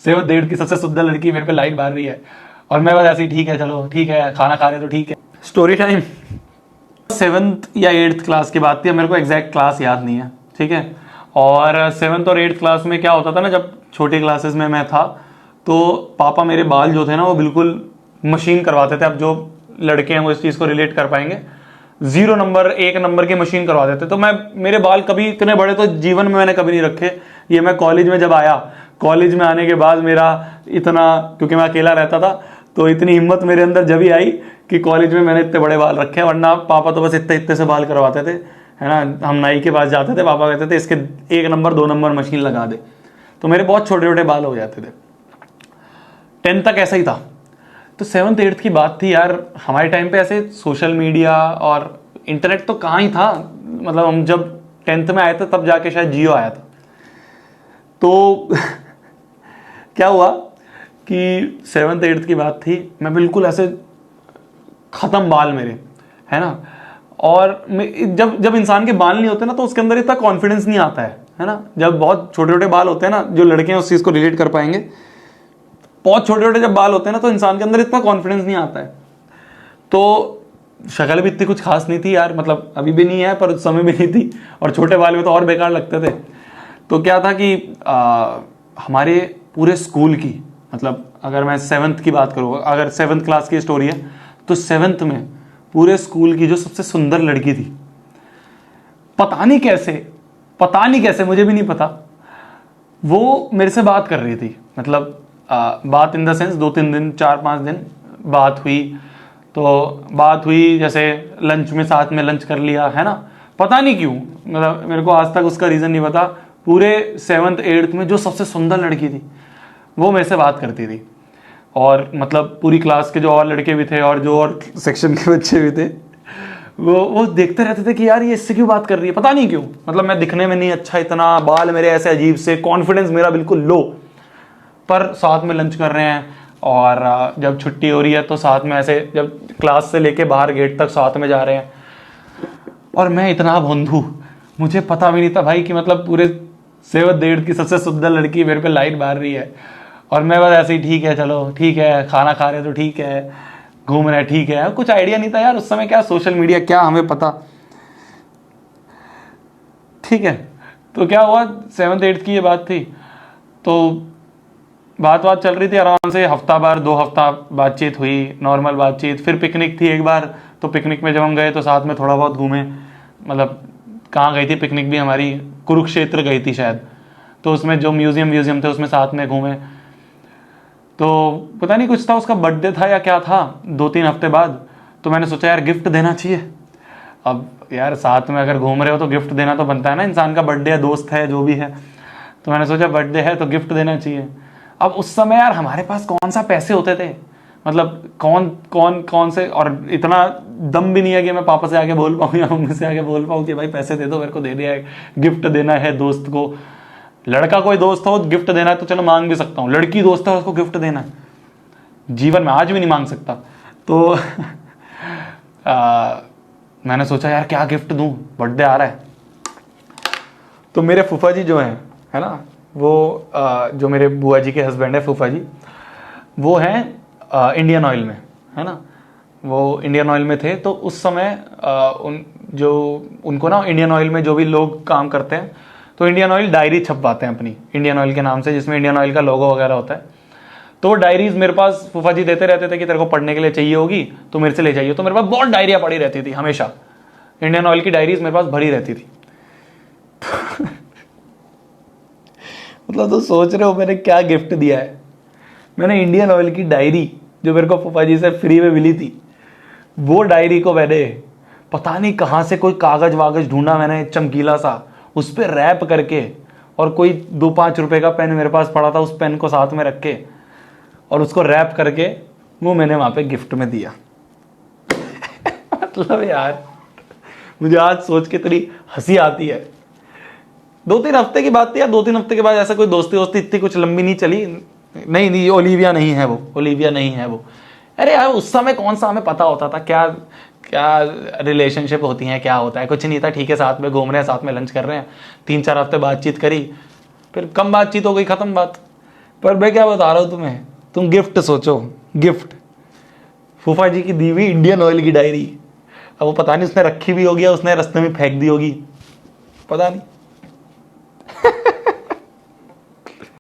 Seven डेढ़ की सबसे सुंदर लड़की मेरे पे लाइन मार रही है और मैं बस ऐसे ही ठीक है चलो ठीक है खाना खा रहे तो ठीक है। Story time. 7th या 8th क्लास की बात थी, मेरे को एग्जैक्ट क्लास याद नहीं है, ठीक है। और 7th और 8th क्लास में क्या होता था ना, जब छोटी क्लासेस में मैं था तो पापा मेरे बाल जो थे ना वो बिल्कुल मशीन करवाते थे। अब जो लड़के हैं वो इस चीज़ को रिलेट कर पाएंगे, 0 नंबर 1 नंबर की मशीन करवा देते। तो मैं, मेरे बाल कभी इतने बड़े तो जीवन में मैंने कभी नहीं रखे। ये मैं कॉलेज में जब आया, कॉलेज में आने के बाद मेरा इतना, क्योंकि मैं अकेला रहता था तो इतनी हिम्मत मेरे अंदर जब ही आई कि कॉलेज में मैंने इतने बड़े बाल रखे, वरना पापा तो बस इतने इतने से बाल करवाते थे, है ना। हम नाई के पास जाते थे, पापा कहते थे इसके 1 नंबर 2 नंबर मशीन लगा दे, तो मेरे बहुत छोटे छोटे बाल हो जाते थे। 10th तक ऐसा ही था। तो 7th 8th की बात थी यार, हमारे टाइम पे ऐसे सोशल मीडिया और इंटरनेट तो कहाँ ही था। मतलब हम जब 10th में आए थे तब जाके शायद जियो आया था। तो क्या हुआ कि 7th 8th की बात थी, मैं बिल्कुल ऐसे खत्म बाल मेरे, है ना। और जब जब इंसान के बाल नहीं होते ना तो उसके अंदर इतना कॉन्फिडेंस नहीं आता है ना। जब बहुत छोटे छोटे बाल होते हैं ना, जो लड़के हैं उस चीज़ को रिलेट कर पाएंगे, बहुत छोटे छोटे जब बाल होते हैं ना तो इंसान के अंदर इतना कॉन्फिडेंस नहीं आता है। तो शक्ल भी इतनी कुछ खास नहीं थी यार, मतलब अभी भी नहीं है पर उस समय भी नहीं थी, और छोटे बाल में तो और बेकार लगते थे। तो क्या था कि हमारे पूरे स्कूल की, मतलब अगर मैं 7th की बात करूँ, अगर 7th क्लास की स्टोरी है तो 7th में पूरे स्कूल की जो सबसे सुंदर लड़की थी, पता नहीं कैसे मुझे भी नहीं पता, वो मेरे से बात कर रही थी। मतलब बात इन द सेंस 2-3 दिन 4-5 दिन बात हुई। तो बात हुई जैसे लंच में साथ में लंच कर लिया, है ना। पता नहीं क्यों, मतलब मेरे को आज तक उसका रीज़न नहीं पता। पूरे 7th 8th में जो सबसे सुंदर लड़की थी वो मेरे से बात करती थी, और मतलब पूरी क्लास के जो और लड़के भी थे और जो और सेक्शन के बच्चे भी थे वो देखते रहते थे कि यार ये इससे क्यों बात कर रही है, पता नहीं क्यों। मतलब मैं दिखने में नहीं अच्छा, इतना बाल मेरे ऐसे अजीब से, कॉन्फिडेंस मेरा बिल्कुल लो, पर साथ में लंच कर रहे हैं। और जब छुट्टी हो रही है तो साथ में ऐसे, जब क्लास से लेके बाहर गेट तक साथ में जा रहे हैं। और मैं इतना भोंदू, मुझे पता भी नहीं था भाई कि मतलब पूरे 7th 8th की सबसे सुंदर लड़की मेरे पे लाइन मार रही है, और मैं बस ऐसे ही ठीक है चलो ठीक है खाना खा रहे तो ठीक है, घूम रहे ठीक है। कुछ आइडिया नहीं था यार उस समय, क्या सोशल मीडिया क्या हमें पता, ठीक है। तो क्या हुआ, 7th 8th की ये बात थी। तो बात चल रही थी आराम से, हफ्ता भर 2 हफ्ता बातचीत हुई, नॉर्मल बातचीत। फिर पिकनिक थी एक बार, तो पिकनिक में जब हम गए तो साथ में थोड़ा बहुत घूमे। मतलब कहाँ गई थी पिकनिक भी हमारी, कुरुक्षेत्र गई थी शायद। तो उसमें जो म्यूजियम थे उसमें साथ में घूमे। तो पता नहीं कुछ था, उसका बर्थडे था या क्या था 2-3 हफ्ते बाद। तो मैंने सोचा यार गिफ्ट देना चाहिए। अब यार साथ में अगर घूम रहे हो तो गिफ्ट देना तो बनता है ना, इंसान का बर्थडे है, दोस्त है, जो भी है। तो मैंने सोचा बर्थडे है तो गिफ्ट देना चाहिए। अब उस समय यार हमारे पास कौन सा पैसे होते थे, मतलब कौन से, और इतना दम भी नहीं है कि मैं पापा से आके बोल पाऊँ या मम्मी से आके बोल पाऊँ कि भाई पैसे दे दो, मेरे को देने है, गिफ्ट देना है दोस्त को। लड़का कोई दोस्त हो गिफ्ट देना है तो चलो मांग भी सकता हूँ, लड़की दोस्त है उसको गिफ्ट देना है, जीवन में आज भी नहीं मांग सकता। तो मैंने सोचा यार क्या गिफ्ट दूँ, बर्थडे आ रहा है। तो मेरे फूफा जी जो हैं, है ना, वो जो मेरे बुआ जी के हस्बैंड है फूफा जी, वो हैं इंडियन ऑयल में, है ना। वो इंडियन ऑयल में थे। तो उस समय उनको ना इंडियन ऑयल में जो भी लोग काम करते हैं तो इंडियन ऑयल डायरी छपवाते हैं अपनी इंडियन ऑयल के नाम से, जिसमें इंडियन ऑयल का लोगो वगैरह होता है। तो वो डायरीज मेरे पास फूफा जी देते रहते थे कि तेरे को पढ़ने के लिए चाहिए होगी तो मेरे से ले जाइए। तो मेरे पास बहुत डायरिया पड़ी रहती थी, हमेशा इंडियन ऑयल की डायरीज मेरे पास भरी रहती थी। मतलब तो सोच रहे हो मैंने क्या गिफ्ट दिया है। मैंने इंडियन ऑयल की डायरी जो मेरे को फूफा जी से फ्री में मिली थी, वो डायरी को मैंने पता नहीं कहाँ से कोई कागज वागज ढूंढा मैंने चमकीला सा, उस पर रैप करके, और कोई 2-5 रुपए का पेन मेरे पास पड़ा था, उस पेन को साथ में रख के और उसको रैप करके वो मैंने वहां पे गिफ्ट में दिया। मतलब यार मुझे आज सोच के इतनी हंसी आती है। 2-3 हफ्ते की बात थी यार, 2-3 हफ्ते के बाद ऐसा कोई दोस्ती वोस्ती इतनी कुछ लंबी नहीं चली। नहीं ओलिविया नहीं है वो। अरे यार उस समय कौन सा हमें पता होता था क्या क्या रिलेशनशिप होती है, क्या होता है, कुछ नहीं था। ठीक है साथ में घूम रहे हैं, साथ में लंच कर रहे हैं, 3-4 हफ्ते बातचीत करी, फिर कम बातचीत हो गई, खत्म बात। पर मैं क्या बता रहा हूँ तुम्हें, तुम गिफ्ट सोचो, गिफ्ट फूफा जी की दी हुई इंडियन ऑयल की डायरी। अब वो पता नहीं उसने रखी भी होगी या उसने रास्ते में फेंक दी होगी, पता नहीं।